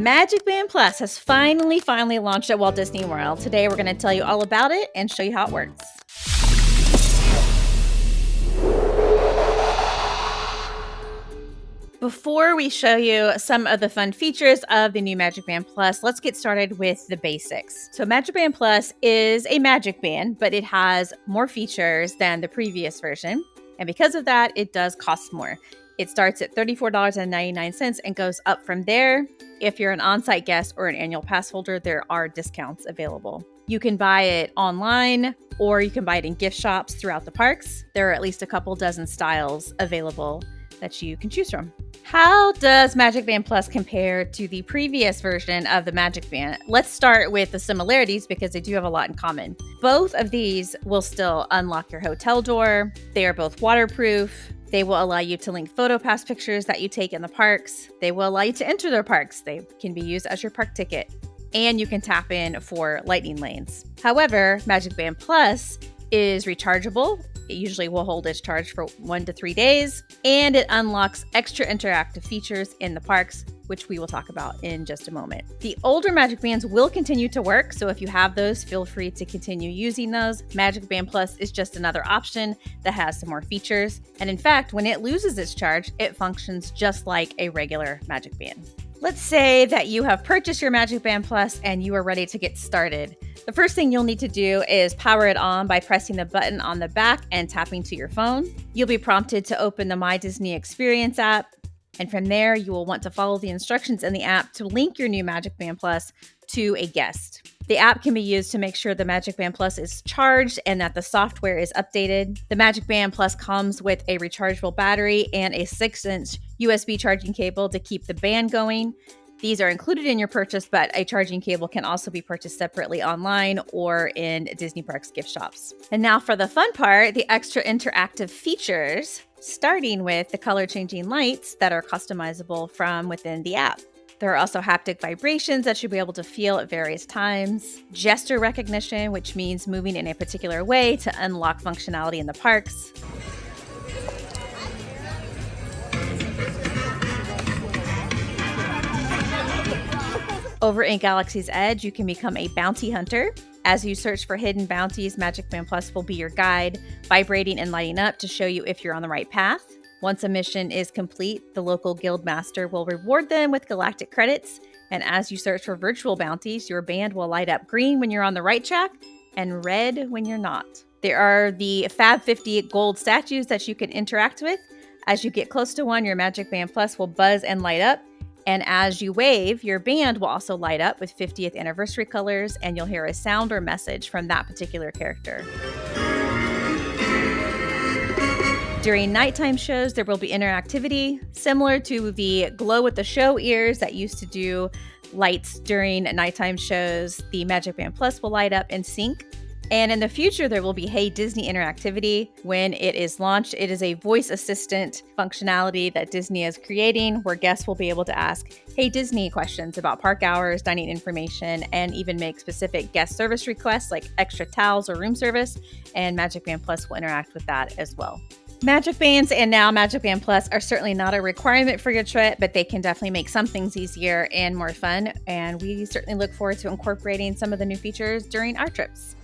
MagicBand Plus has finally launched at Walt Disney World. Today we're going to tell you all about it and show you how it works. Before we show you some of the fun features of the new MagicBand Plus, let's get started with the basics. So MagicBand Plus is a Magic Band, but it has more features than the previous version. And because of that, it does cost more. It starts at $34.99 and goes up from there. If you're an on-site guest or an annual pass holder, there are discounts available. You can buy it online or you can buy it in gift shops throughout the parks. There are at least a couple dozen styles available that you can choose from. How does MagicBand Plus compare to the previous version of the Magic Band? Let's start with the similarities because they do have a lot in common. Both of these will still unlock your hotel door. They are both waterproof. They will allow you to link PhotoPass pictures that you take in the parks. They will allow you to enter their parks. They can be used as your park ticket. And you can tap in for lightning lanes. However, MagicBand Plus is rechargeable. It usually will hold its charge for 1 to 3 days, and it unlocks extra interactive features in the parks, which we will talk about in just a moment. The older Magic Bands will continue to work, so if you have those, feel free to continue using those. MagicBand Plus is just another option that has some more features, and in fact, when it loses its charge, it functions just like a regular Magic Band. Let's say that you have purchased your MagicBand Plus and you are ready to get started. The first thing you'll need to do is power it on by pressing the button on the back and tapping to your phone. You'll be prompted to open the My Disney Experience app, and from there you will want to follow the instructions in the app to link your new MagicBand Plus to a guest. The app can be used to make sure the MagicBand Plus is charged and that the software is updated. The MagicBand Plus comes with a rechargeable battery and a 6-inch USB charging cable to keep the band going. These are included in your purchase, but a charging cable can also be purchased separately online or in Disney Parks gift shops. And now for the fun part, the extra interactive features, starting with the color changing lights that are customizable from within the app. There are also haptic vibrations that you'll be able to feel at various times, gesture recognition, which means moving in a particular way to unlock functionality in the parks. Over in Galaxy's Edge, you can become a bounty hunter. As you search for hidden bounties, MagicBand Plus will be your guide, vibrating and lighting up to show you if you're on the right path. Once a mission is complete, the local guild master will reward them with galactic credits. And as you search for virtual bounties, your band will light up green when you're on the right track and red when you're not. There are the Fab 50 gold statues that you can interact with. As you get close to one, your MagicBand Plus will buzz and light up. And as you wave, your band will also light up with 50th anniversary colors, and you'll hear a sound or message from that particular character. During nighttime shows, there will be interactivity similar to the glow with the show ears that used to do lights during nighttime shows. The MagicBand Plus will light up in sync. And in the future, there will be Hey Disney interactivity. When it is launched, it is a voice assistant functionality that Disney is creating where guests will be able to ask Hey Disney questions about park hours, dining information, and even make specific guest service requests like extra towels or room service. And MagicBand Plus will interact with that as well. Magic Bands and now MagicBand Plus are certainly not a requirement for your trip, but they can definitely make some things easier and more fun. And we certainly look forward to incorporating some of the new features during our trips.